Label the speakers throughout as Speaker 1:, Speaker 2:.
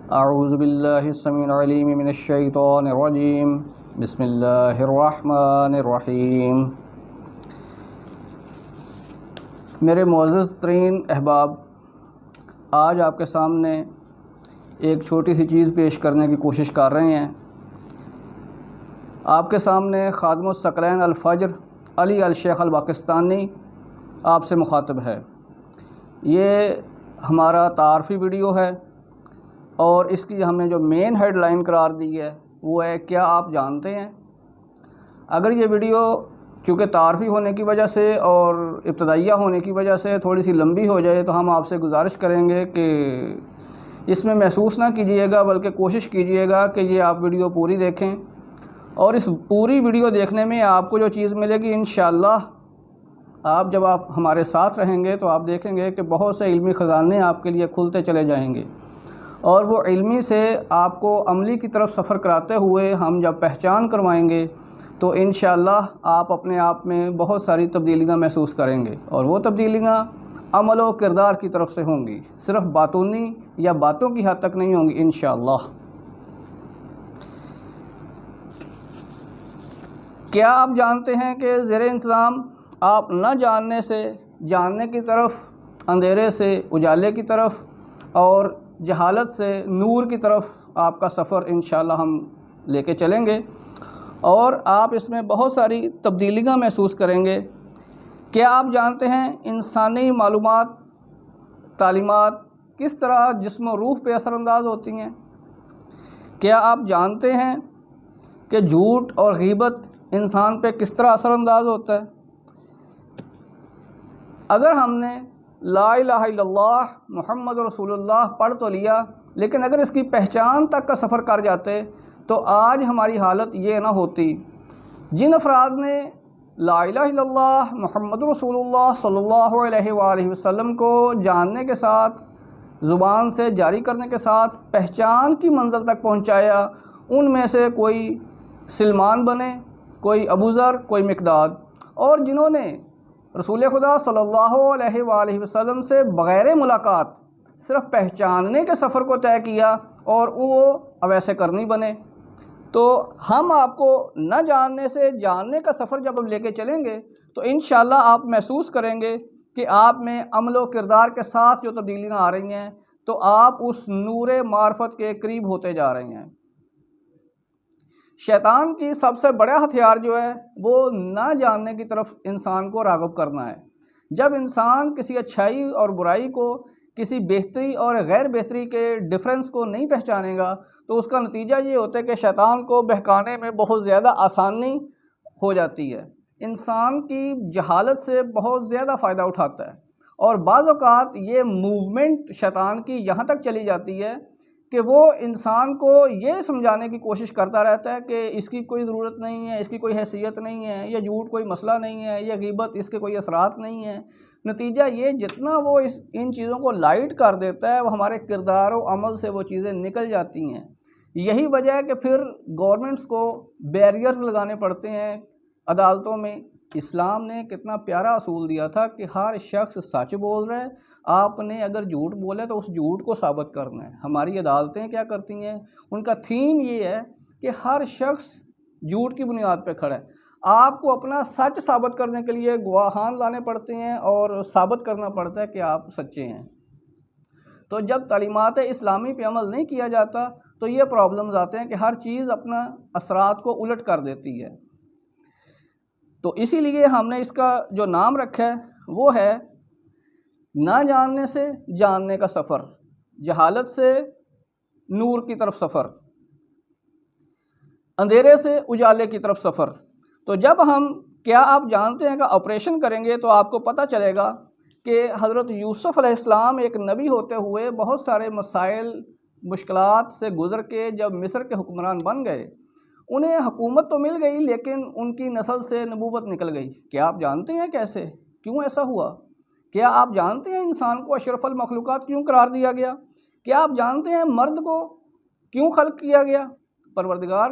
Speaker 1: اعوذ باللہ السمیع العلیم من الشیطان الرجیم بسم اللہ الرحمن الرحیم۔ میرے معزز ترین احباب، آج آپ کے سامنے ایک چھوٹی سی چیز پیش کرنے کی کوشش کر رہے ہیں۔ آپ کے سامنے خادم الثقلین الفجر علی الشیخ الپاکستانی آپ سے مخاطب ہے۔ یہ ہمارا تعارفی ویڈیو ہے اور اس کی ہم نے جو مین ہیڈ لائن قرار دی ہے وہ ہے کیا آپ جانتے ہیں۔ اگر یہ ویڈیو چونکہ تعارفی ہونے کی وجہ سے اور ابتدائیہ ہونے کی وجہ سے تھوڑی سی لمبی ہو جائے تو ہم آپ سے گزارش کریں گے کہ اس میں محسوس نہ کیجیے گا، بلکہ کوشش کیجیے گا کہ یہ آپ ویڈیو پوری دیکھیں، اور اس پوری ویڈیو دیکھنے میں آپ کو جو چیز ملے گی انشاءاللہ جب آپ ہمارے ساتھ رہیں گے تو آپ دیکھیں گے کہ بہت سے علمی خزانے آپ کے لیے کھلتے چلے جائیں گے، اور وہ علمی سے آپ کو عملی کی طرف سفر کراتے ہوئے ہم جب پہچان کروائیں گے تو انشاءاللہ آپ اپنے آپ میں بہت ساری تبدیلیاں محسوس کریں گے، اور وہ تبدیلیاں عمل و کردار کی طرف سے ہوں گی، صرف باتونی یا باتوں کی حد تک نہیں ہوں گی انشاءاللہ۔ کیا آپ جانتے ہیں کہ زیر انتظام آپ نہ جاننے سے جاننے کی طرف، اندھیرے سے اجالے کی طرف، اور جہالت سے نور کی طرف آپ کا سفر انشاءاللہ ہم لے کے چلیں گے، اور آپ اس میں بہت ساری تبدیلیاں محسوس کریں گے۔ کیا آپ جانتے ہیں انسانی معلومات، تعلیمات کس طرح جسم و روح پہ اثر انداز ہوتی ہیں؟ کیا آپ جانتے ہیں کہ جھوٹ اور غیبت انسان پہ کس طرح اثر انداز ہوتا ہے؟ اگر ہم نے لا الہ الا اللہ محمد رسول اللہ پڑھ تو لیا، لیکن اگر اس کی پہچان تک کا سفر کر جاتے تو آج ہماری حالت یہ نہ ہوتی۔ جن افراد نے لا الہ الا اللہ محمد رسول اللہ صلی اللہ علیہ وآلہ وسلم کو جاننے کے ساتھ، زبان سے جاری کرنے کے ساتھ پہچان کی منزل تک پہنچایا، ان میں سے کوئی سلمان بنے، کوئی ابو ذر، کوئی مقداد، اور جنہوں نے رسول خدا صلی اللہ علیہ وآلہ وسلم سے بغیر ملاقات صرف پہچاننے کے سفر کو طے کیا اور وہ اویسے کرنی بنے۔ تو ہم آپ کو نہ جاننے سے جاننے کا سفر جب ہم لے کے چلیں گے تو انشاءاللہ آپ محسوس کریں گے کہ آپ میں عمل و کردار کے ساتھ جو تبدیلیاں آ رہی ہیں تو آپ اس نور معرفت کے قریب ہوتے جا رہے ہیں۔ شیطان کی سب سے بڑا ہتھیار جو ہے وہ نہ جاننے کی طرف انسان کو راغب کرنا ہے۔ جب انسان کسی اچھائی اور برائی کو، کسی بہتری اور غیر بہتری کے ڈفرنس کو نہیں پہچانے گا تو اس کا نتیجہ یہ ہوتا ہے کہ شیطان کو بہکانے میں بہت زیادہ آسانی ہو جاتی ہے۔ انسان کی جہالت سے بہت زیادہ فائدہ اٹھاتا ہے، اور بعض اوقات یہ موومنٹ شیطان کی یہاں تک چلی جاتی ہے کہ وہ انسان کو یہ سمجھانے کی کوشش کرتا رہتا ہے کہ اس کی کوئی ضرورت نہیں ہے، اس کی کوئی حیثیت نہیں ہے، یہ جھوٹ کوئی مسئلہ نہیں ہے، یہ غیبت اس کے کوئی اثرات نہیں ہیں۔ نتیجہ یہ جتنا وہ ان چیزوں کو لائٹ کر دیتا ہے وہ ہمارے کردار و عمل سے وہ چیزیں نکل جاتی ہیں۔ یہی وجہ ہے کہ پھر گورنمنٹس کو بیریئرز لگانے پڑتے ہیں عدالتوں میں۔ اسلام نے کتنا پیارا اصول دیا تھا کہ ہر شخص سچ بول رہا ہے، آپ نے اگر جھوٹ بولے تو اس جھوٹ کو ثابت کرنا ہے۔ ہماری عدالتیں کیا کرتی ہیں؟ ان کا تھیم یہ ہے کہ ہر شخص جھوٹ کی بنیاد پہ کھڑا ہے، آپ کو اپنا سچ ثابت کرنے کے لیے گواہان لانے پڑتے ہیں اور ثابت کرنا پڑتا ہے کہ آپ سچے ہیں۔ تو جب تعلیمات اسلامی پہ عمل نہیں کیا جاتا تو یہ پرابلمز آتے ہیں کہ ہر چیز اپنا اثرات کو الٹ کر دیتی ہے۔ تو اسی لیے ہم نے اس کا جو نام رکھا ہے وہ ہے نہ جاننے سے جاننے کا سفر، جہالت سے نور کی طرف سفر، اندھیرے سے اجالے کی طرف سفر۔ تو جب ہم کیا آپ جانتے ہیں کہ آپریشن کریں گے تو آپ کو پتہ چلے گا کہ حضرت یوسف علیہ السلام ایک نبی ہوتے ہوئے بہت سارے مسائل، مشکلات سے گزر کے جب مصر کے حکمران بن گئے، انہیں حکومت تو مل گئی لیکن ان کی نسل سے نبوت نکل گئی۔ کیا آپ جانتے ہیں کیسے؟ کیوں ایسا ہوا؟ کیا آپ جانتے ہیں انسان کو اشرف المخلوقات کیوں قرار دیا گیا؟ کیا آپ جانتے ہیں مرد کو کیوں خلق کیا گیا؟ پروردگار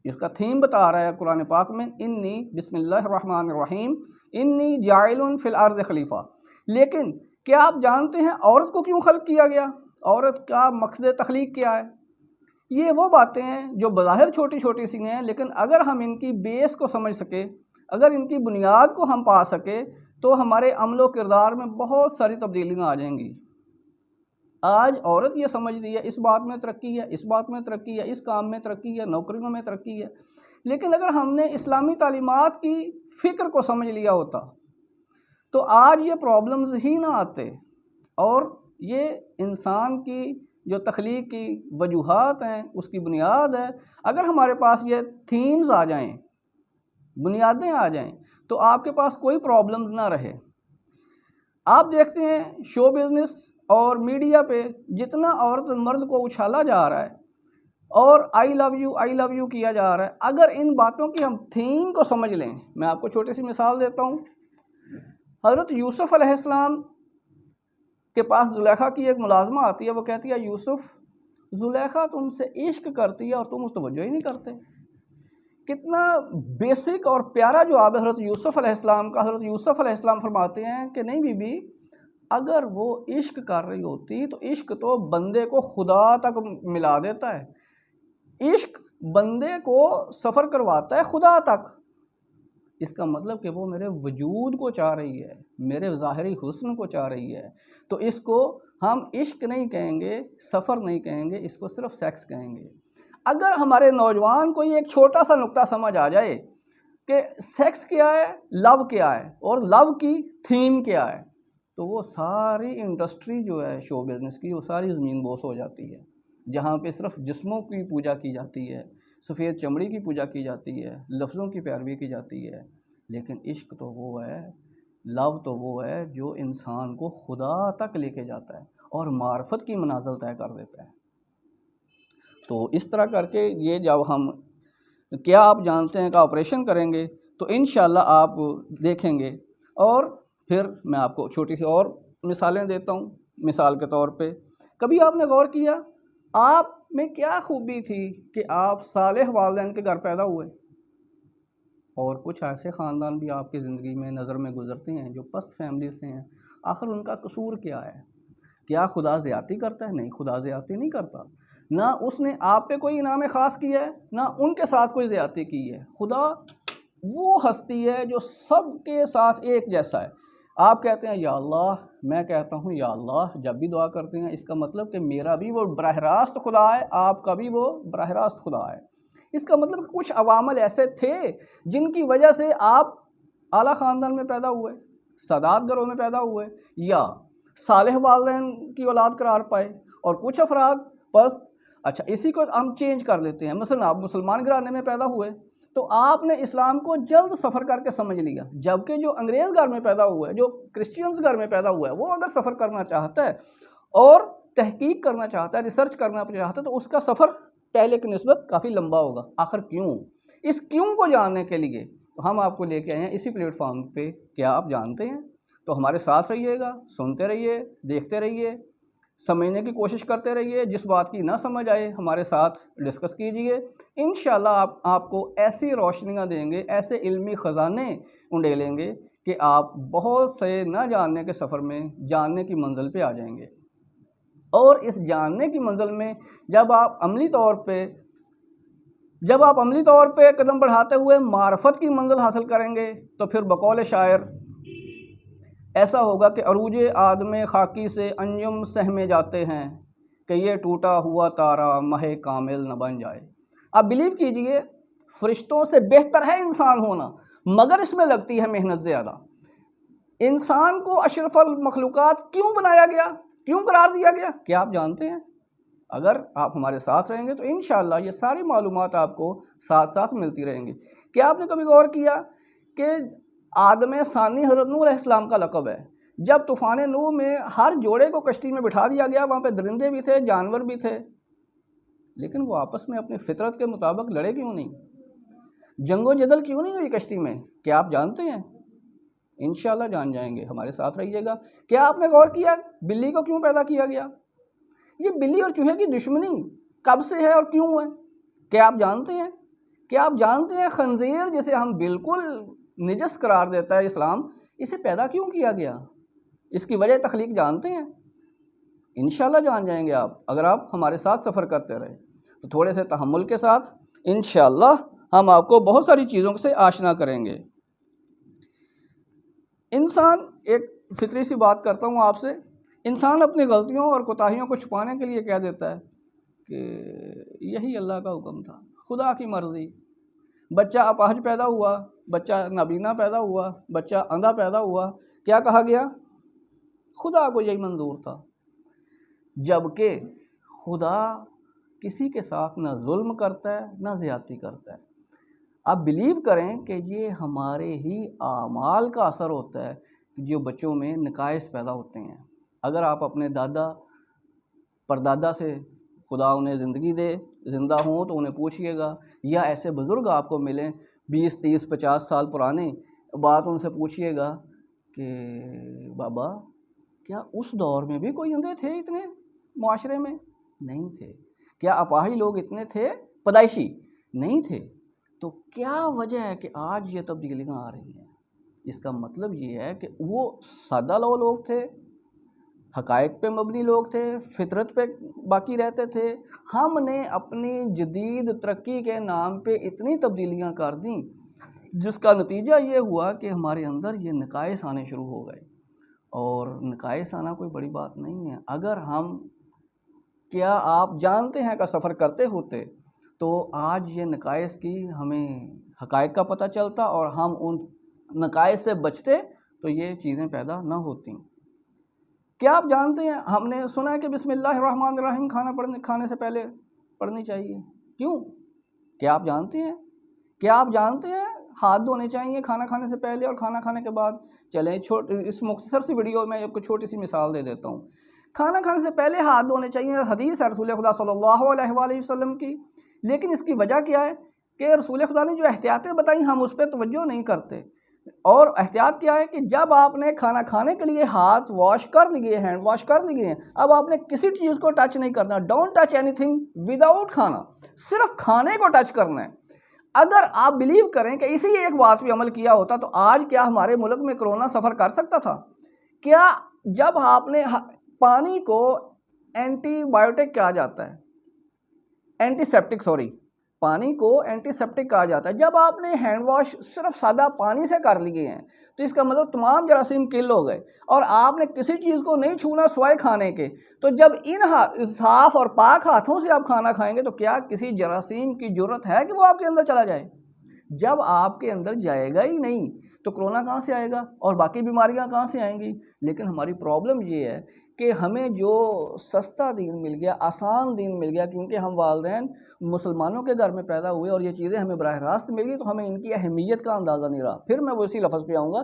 Speaker 1: اس کا تھیم بتا رہا ہے قرآن پاک میں، انی بسم اللہ الرحمن الرحیم انی جاعل فی الارض خلیفہ۔ لیکن کیا آپ جانتے ہیں عورت کو کیوں خلق کیا گیا؟ عورت کا مقصد تخلیق کیا ہے. یہ وہ باتیں ہیں جو بظاہر چھوٹی چھوٹی سی ہیں، لیکن اگر ہم ان کی بیس کو سمجھ سکے، اگر ان کی بنیاد کو ہم پا سکے، تو ہمارے عمل و کردار میں بہت ساری تبدیلیاں آ جائیں گی. آج عورت یہ سمجھتی ہے اس بات میں ترقی ہے، اس بات میں ترقی ہے، اس کام میں ترقی ہے، نوکریوں میں ترقی ہے. لیکن اگر ہم نے اسلامی تعلیمات کی فکر کو سمجھ لیا ہوتا تو آج یہ پرابلمز ہی نہ آتے. اور یہ انسان کی جو تخلیق کی وجوہات ہیں، اس کی بنیاد ہے. اگر ہمارے پاس یہ تھیمز آ جائیں، بنیادیں آ جائیں، تو آپ کے پاس کوئی پرابلمز نہ رہے. آپ دیکھتے ہیں شو بزنس اور میڈیا پہ جتنا عورت مرد کو اچھالا جا رہا ہے اور آئی لو یو کیا جا رہا ہے. اگر ان باتوں کی ہم تھیم کو سمجھ لیں، میں آپ کو چھوٹی سی مثال دیتا ہوں. حضرت یوسف علیہ السلام کے پاس زلیخا کی ایک ملازمہ آتی ہے. وہ کہتی ہے یوسف، زلیخا تم سے عشق کرتی ہے اور تم اس توجہ ہی نہیں کرتے. کتنا بیسک اور پیارا جواب ہے حضرت یوسف علیہ السلام کا. حضرت یوسف علیہ السلام فرماتے ہیں کہ نہیں بی بی، اگر وہ عشق کر رہی ہوتی تو عشق تو بندے کو خدا تک ملا دیتا ہے. عشق بندے کو سفر کرواتا ہے خدا تک. اس کا مطلب کہ وہ میرے وجود کو چاہ رہی ہے، میرے ظاہری حسن کو چاہ رہی ہے. تو اس کو ہم عشق نہیں کہیں گے، سفر نہیں کہیں گے، اس کو صرف سیکس کہیں گے. اگر ہمارے نوجوان کو یہ ایک چھوٹا سا نقطہ سمجھ آ جائے کہ سیکس کیا ہے، لو کیا ہے، اور لو کی تھیم کیا ہے، تو وہ ساری انڈسٹری جو ہے شو بزنس کی، وہ ساری زمین بوس ہو جاتی ہے. جہاں پہ صرف جسموں کی پوجا کی جاتی ہے، سفید چمڑی کی پوجا کی جاتی ہے، لفظوں کی پیروی کی جاتی ہے. لیکن عشق تو وہ ہے، لو تو وہ ہے جو انسان کو خدا تک لے کے جاتا ہے اور معرفت کی منازل طے کر دیتا ہے. تو اس طرح کر کے یہ جب ہم کیا آپ جانتے ہیں کا آپریشن کریں گے تو انشاءاللہ آپ دیکھیں گے. اور پھر میں آپ کو چھوٹی سی اور مثالیں دیتا ہوں. مثال کے طور پہ کبھی آپ نے غور کیا آپ میں کیا خوبی تھی کہ آپ صالح والدین کے گھر پیدا ہوئے؟ اور کچھ ایسے خاندان بھی آپ کی زندگی میں نظر میں گزرتے ہیں جو پست فیملی سے ہیں. آخر ان کا قصور کیا ہے؟ کیا خدا زیادتی کرتا ہے؟ نہیں، خدا زیادتی نہیں کرتا. نہ اس نے آپ پہ کوئی انعام خاص کیا ہے، نہ ان کے ساتھ کوئی زیادتی کی ہے. خدا وہ ہستی ہے جو سب کے ساتھ ایک جیسا ہے. آپ کہتے ہیں یا اللہ، میں کہتا ہوں یا اللہ. جب بھی دعا کرتے ہیں اس کا مطلب کہ میرا بھی وہ براہ راست خدا ہے، آپ کا بھی وہ براہ راست خدا ہے. اس کا مطلب کہ کچھ عوامل ایسے تھے جن کی وجہ سے آپ اعلیٰ خاندان میں پیدا ہوئے، سادات گھروں میں پیدا ہوئے، یا صالح والدین کی اولاد قرار پائے. اور کچھ افراد پست. اچھا، اسی کو ہم چینج کر لیتے ہیں. مثلا آپ مسلمان گھرانے میں پیدا ہوئے تو آپ نے اسلام کو جلد سفر کر کے سمجھ لیا، جبکہ جو انگریز گھر میں پیدا ہوا ہے، جو کرسچینز گھر میں پیدا ہوا ہے، وہ اگر سفر کرنا چاہتا ہے اور تحقیق کرنا چاہتا ہے، ریسرچ کرنا چاہتا ہے، تو اس کا سفر پہلے کی نسبت کافی لمبا ہوگا. آخر کیوں؟ اس کیوں کو جاننے کے لیے ہم آپ کو لے کے آئے ہیں اسی پلیٹ فارم پہ. کیا آپ جانتے ہیں؟ تو ہمارے ساتھ رہیے گا، سنتے رہیے، دیکھتے رہیے، سمجھنے کی کوشش کرتے رہیے. جس بات کی نہ سمجھ آئے ہمارے ساتھ ڈسکس کیجئے. انشاءاللہ آپ کو ایسی روشنیاں دیں گے، ایسے علمی خزانے انڈیلیں گے کہ آپ بہت سے نہ جاننے کے سفر میں جاننے کی منزل پہ آ جائیں گے. اور اس جاننے کی منزل میں جب آپ عملی طور پہ قدم بڑھاتے ہوئے معرفت کی منزل حاصل کریں گے تو پھر بقول شاعر ایسا ہوگا کہ عروج آدم خاکی سے انجم سہمے جاتے ہیں کہ یہ ٹوٹا ہوا تارا مہ کامل نہ بن جائے. آپ بلیو کیجئے فرشتوں سے بہتر ہے انسان ہونا، مگر اس میں لگتی ہے محنت زیادہ. انسان کو اشرف المخلوقات کیوں بنایا گیا، کیوں قرار دیا گیا؟ کیا آپ جانتے ہیں؟ اگر آپ ہمارے ساتھ رہیں گے تو انشاءاللہ یہ ساری معلومات آپ کو ساتھ ساتھ ملتی رہیں گی. کیا آپ نے کبھی غور کیا کہ آدم ثانی حضرت نوح علیہ السلام کا لقب ہے؟ جب طوفان نوح میں ہر جوڑے کو کشتی میں بٹھا دیا گیا، وہاں پہ درندے بھی تھے، جانور بھی تھے، لیکن وہ آپس میں اپنی فطرت کے مطابق لڑے کیوں نہیں؟ جنگ و جدل کیوں نہیں ہوئی کشتی میں؟ کیا آپ جانتے ہیں؟ انشاءاللہ جان جائیں گے، ہمارے ساتھ رہیے گا. کیا آپ نے غور کیا بلی کو کیوں پیدا کیا گیا؟ یہ بلی اور چوہے کی دشمنی کب سے ہے اور کیوں ہے؟ کیا آپ جانتے ہیں؟ کیا آپ جانتے ہیں خنزیر جسے ہم بالکل نجس قرار دیتا ہے اسلام، اسے پیدا کیوں کیا گیا؟ اس کی وجہ تخلیق جانتے ہیں؟ انشاءاللہ جان جائیں گے آپ، اگر آپ ہمارے ساتھ سفر کرتے رہے تو تھوڑے سے تحمل کے ساتھ انشاءاللہ ہم آپ کو بہت ساری چیزوں سے آشنا کریں گے۔ انسان، ایک فطری سی بات کرتا ہوں آپ سے، انسان اپنی غلطیوں اور کوتاہیوں کو چھپانے کے لیے کہہ دیتا ہے کہ یہی اللہ کا حکم تھا، خدا کی مرضی۔ بچہ اپاہج پیدا ہوا، بچہ نابینا پیدا ہوا، بچہ اندھا پیدا ہوا، کیا کہا گیا؟ خدا کو یہی منظور تھا۔ جبکہ خدا کسی کے ساتھ نہ ظلم کرتا ہے نہ زیادتی کرتا ہے۔ آپ بلیو کریں کہ یہ ہمارے ہی اعمال کا اثر ہوتا ہے جو بچوں میں نقائص پیدا ہوتے ہیں۔ اگر آپ اپنے دادا پردادا سے، خدا انہیں زندگی دے، زندہ ہوں تو انہیں پوچھئے گا، یا ایسے بزرگ آپ کو ملیں 20 30 50 سال پرانے، بات ان سے پوچھئے گا کہ بابا کیا اس دور میں بھی کوئی اندھے تھے اتنے معاشرے میں؟ نہیں تھے۔ کیا اپاہی لوگ اتنے تھے پیدائشی؟ نہیں تھے۔ تو کیا وجہ ہے کہ آج یہ تبدیلیاں آ رہی ہیں؟ اس کا مطلب یہ ہے کہ وہ سادہ لوگ تھے، حقائق پہ مبنی لوگ تھے، فطرت پہ باقی رہتے تھے۔ ہم نے اپنی جدید ترقی کے نام پہ اتنی تبدیلیاں کر دیں جس کا نتیجہ یہ ہوا کہ ہمارے اندر یہ نقائص آنے شروع ہو گئے۔ اور نقائص آنا کوئی بڑی بات نہیں ہے۔ اگر ہم، کیا آپ جانتے ہیں کا سفر کرتے ہوتے تو آج یہ نقائص کی ہمیں حقائق کا پتہ چلتا اور ہم ان نقائص سے بچتے تو یہ چیزیں پیدا نہ ہوتیں۔ کیا آپ جانتے ہیں، ہم نے سنا ہے کہ بسم اللہ الرحمن الرحیم کھانے سے پہلے پڑھنی چاہیے، کیوں؟ کیا آپ جانتے ہیں؟ کیا آپ جانتے ہیں ہاتھ دھونے چاہیے کھانا کھانے سے پہلے اور کھانا کھانے کے بعد؟ چلیں اس مختصر سی ویڈیو میں آپ کو چھوٹی سی مثال دے دیتا ہوں۔ کھانا کھانے سے پہلے ہاتھ دھونے چاہیے، حدیث ہے رسول خدا صلی اللہ علیہ وآلہ وسلم کی، لیکن اس کی وجہ کیا ہے کہ رسول خدا نے جو احتیاطیں بتائیں ہم اس پہ توجہ نہیں کرتے۔ اور احتیاط کیا ہے کہ جب آپ نے کھانا کھانے کے لیے ہاتھ واش کر لیے، ہینڈ واش کر لیے ہیں، اب آپ نے کسی چیز کو ٹچ نہیں کرنا۔ Don't touch any thing without کھانا، صرف کھانے کو ٹچ کرنا ہے۔ اگر آپ بلیو کریں کہ اسی ایک بات پہ عمل کیا ہوتا تو آج کیا ہمارے ملک میں کرونا سفر کر سکتا تھا؟ کیا جب آپ نے پانی کو اینٹی بائیوٹک کہا جاتا ہے، اینٹی سیپٹک، سوری، پانی کو اینٹی سیپٹک کہا جاتا ہے، جب آپ نے ہینڈ واش صرف سادہ پانی سے کر لیے ہیں تو اس کا مطلب تمام جراثیم کل ہو گئے، اور آپ نے کسی چیز کو نہیں چھونا سوائے کھانے کے۔ تو جب ان صاف اور پاک ہاتھوں سے آپ کھانا کھائیں گے تو کیا کسی جراثیم کی جرت ہے کہ وہ آپ کے اندر چلا جائے؟ جب آپ کے اندر جائے گا ہی نہیں تو کرونا کہاں سے آئے گا اور باقی بیماریاں کہاں سے آئیں گی؟ لیکن ہماری پرابلم یہ ہے کہ ہمیں جو سستا دین مل گیا، آسان دین مل گیا، کیونکہ ہم والدین مسلمانوں کے گھر میں پیدا ہوئے اور یہ چیزیں ہمیں براہ راست مل گئی تو ہمیں ان کی اہمیت کا اندازہ نہیں رہا۔ پھر میں اسی لفظ پہ آؤں گا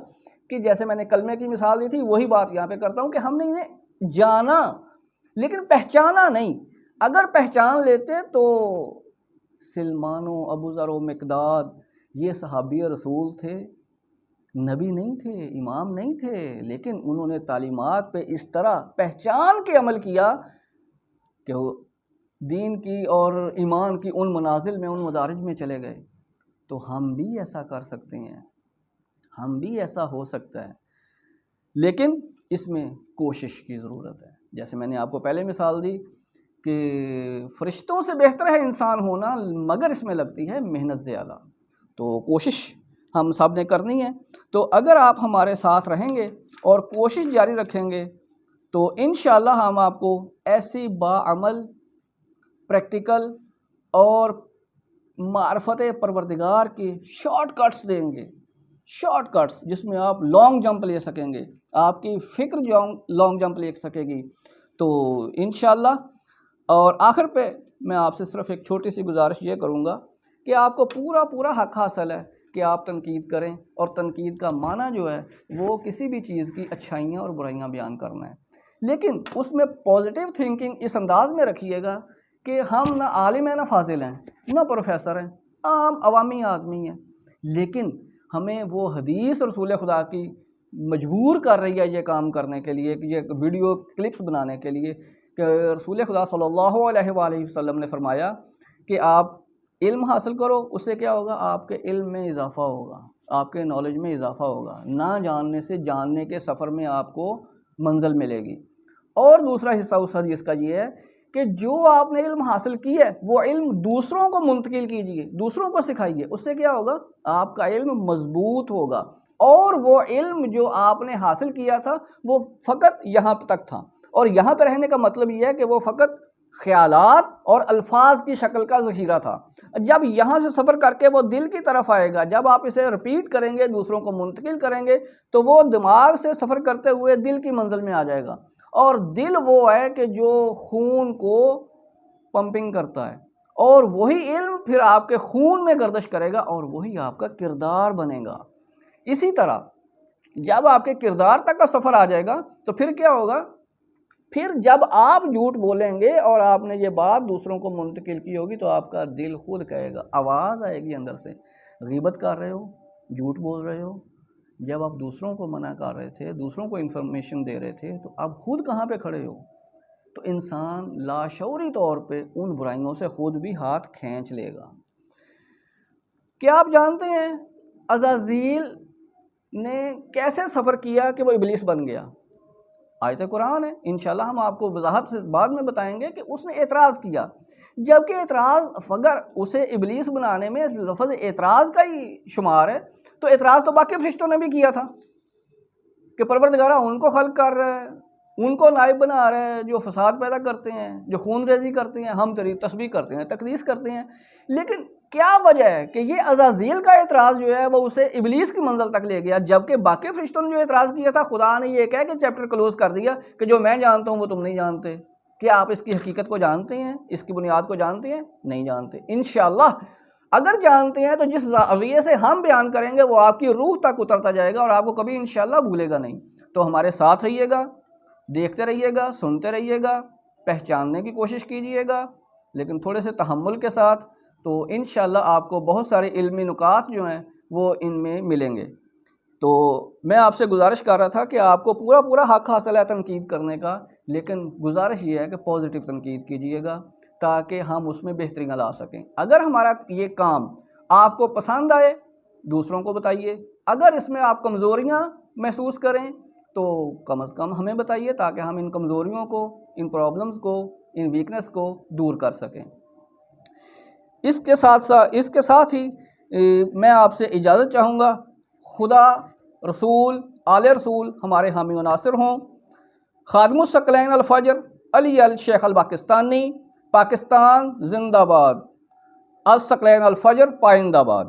Speaker 1: کہ جیسے میں نے کلمے کی مثال دی تھی وہی بات یہاں پہ کرتا ہوں کہ ہم نے انہیں جانا لیکن پہچانا نہیں۔ اگر پہچان لیتے تو سلمان و ابو ذر و مقداد یہ صحابی رسول تھے، نبی نہیں تھے، امام نہیں تھے، لیکن انہوں نے تعلیمات پہ اس طرح پہچان کے عمل کیا کہ وہ دین کی اور ایمان کی ان منازل میں، ان مدارج میں چلے گئے۔ تو ہم بھی ایسا کر سکتے ہیں، ہم بھی ایسا ہو سکتا ہے، لیکن اس میں کوشش کی ضرورت ہے۔ جیسے میں نے آپ کو پہلے مثال دی کہ فرشتوں سے بہتر ہے انسان ہونا، مگر اس میں لگتی ہے محنت زیادہ۔ تو کوشش ہم سب نے کرنی ہے۔ تو اگر آپ ہمارے ساتھ رہیں گے اور کوشش جاری رکھیں گے تو انشاءاللہ ہم آپ کو ایسی باعمل، پریکٹیکل اور معرفت پروردگار کے شارٹ کٹس دیں گے، شارٹ کٹس جس میں آپ لانگ جمپ لے سکیں گے، آپ کی فکر لانگ جمپ لے سکے گی۔ تو انشاءاللہ، اور آخر پہ میں آپ سے صرف ایک چھوٹی سی گزارش یہ کروں گا کہ آپ کو پورا حق حاصل ہے کہ آپ تنقید کریں، اور تنقید کا معنی جو ہے وہ کسی بھی چیز کی اچھائیاں اور برائیاں بیان کرنا ہے، لیکن اس میں پازیٹیو تھنکنگ اس انداز میں رکھیے گا کہ ہم نہ عالم ہیں نہ فاضل ہیں نہ پروفیسر ہیں، عام عوامی آدمی ہیں، لیکن ہمیں وہ حدیث رسول خدا کی مجبور کر رہی ہے یہ کام کرنے کے لیے، کہ یہ ویڈیو کلپس بنانے کے لیے، کہ رسول خدا صلی اللہ علیہ وآلہ وسلم نے فرمایا کہ آپ علم حاصل کرو، اس سے کیا ہوگا؟ آپ کے علم میں اضافہ ہوگا، آپ کے نالج میں اضافہ ہوگا، نہ جاننے سے جاننے کے سفر میں آپ کو منزل ملے گی۔ اور دوسرا حصہ اس حدیث کا یہ ہے کہ جو آپ نے علم حاصل کیا ہے وہ علم دوسروں کو منتقل کیجیے، دوسروں کو سکھائیے، اس سے کیا ہوگا؟ آپ کا علم مضبوط ہوگا، اور وہ علم جو آپ نے حاصل کیا تھا وہ فقط یہاں تک تھا، اور یہاں پہ رہنے کا مطلب یہ ہے کہ وہ فقط خیالات اور الفاظ کی شکل کا ذخیرہ تھا۔ جب یہاں سے سفر کر کے وہ دل کی طرف آئے گا، جب آپ اسے رپیٹ کریں گے، دوسروں کو منتقل کریں گے، تو وہ دماغ سے سفر کرتے ہوئے دل کی منزل میں آ جائے گا، اور دل وہ ہے کہ جو خون کو پمپنگ کرتا ہے، اور وہی علم پھر آپ کے خون میں گردش کرے گا اور وہی آپ کا کردار بنے گا۔ اسی طرح جب آپ کے کردار تک کا سفر آ جائے گا تو پھر کیا ہوگا؟ پھر جب آپ جھوٹ بولیں گے اور آپ نے یہ بات دوسروں کو منتقل کی ہوگی تو آپ کا دل خود کہے گا، آواز آئے گی اندر سے، غیبت کر رہے ہو، جھوٹ بول رہے ہو۔ جب آپ دوسروں کو منع کر رہے تھے، دوسروں کو انفارمیشن دے رہے تھے، تو اب خود کہاں پہ کھڑے ہو؟ تو انسان لاشعوری طور پہ ان برائیوں سے خود بھی ہاتھ کھینچ لے گا۔ کیا آپ جانتے ہیں عزازیل نے کیسے سفر کیا کہ وہ ابلیس بن گیا؟ آیت قرآن ہے، انشاءاللہ ہم آپ کو وضاحت سے بعد میں بتائیں گے کہ اس نے اعتراض کیا، جبکہ اعتراض اگر اسے ابلیس بنانے میں لفظ اعتراض کا ہی شمار ہے تو اعتراض تو باقی فرشتوں نے بھی کیا تھا کہ پروردگارہ ان کو خلق کر رہے ہیں، ان کو نائب بنا رہے ہیں جو فساد پیدا کرتے ہیں، جو خون ریزی کرتے ہیں، ہم تیری تسبیح کرتے ہیں، تقدیس کرتے ہیں۔ لیکن کیا وجہ ہے کہ یہ عزازیل کا اعتراض جو ہے وہ اسے ابلیس کی منزل تک لے گیا، جبکہ باقی فرشتوں نے جو اعتراض کیا تھا خدا نے یہ کہہ کہ چیپٹر کلوز کر دیا کہ جو میں جانتا ہوں وہ تم نہیں جانتے۔ کیا آپ اس کی حقیقت کو جانتے ہیں؟ اس کی بنیاد کو جانتے ہیں؟ نہیں جانتے۔ انشاءاللہ اگر جانتے ہیں تو جس رویے سے ہم بیان کریں گے وہ آپ کی روح تک اترتا جائے گا اور آپ کو کبھی انشاءاللہ بھولے گا نہیں۔ تو ہمارے ساتھ رہیے گا، دیکھتے رہیے گا، سنتے رہیے گا، پہچاننے کی کوشش کیجیے گا، لیکن تھوڑے سے تحمل کے ساتھ، تو انشاءاللہ آپ کو بہت سارے علمی نکات جو ہیں وہ ان میں ملیں گے۔ تو میں آپ سے گزارش کر رہا تھا کہ آپ کو پورا حق حاصل ہے تنقید کرنے کا، لیکن گزارش یہ ہے کہ پازیٹیو تنقید کیجیے گا تاکہ ہم اس میں بہتریاں لا سکیں۔ اگر ہمارا یہ کام آپ کو پسند آئے دوسروں کو بتائیے، اگر اس میں آپ کمزوریاں محسوس کریں تو کم از کم ہمیں بتائیے تاکہ ہم ان کمزوریوں کو، ان پرابلمز کو، ان ویکنس کو دور کر سکیں۔ اس کے ساتھ ہی میں آپ سے اجازت چاہوں گا۔ خدا، رسول، آل رسول ہمارے حامی و ناصر ہوں۔ خادم الثقلین الفجر علی الشیخ الپاکستانی، پاکستان زندہ باد، الثقلین الفجر پائندہ باد۔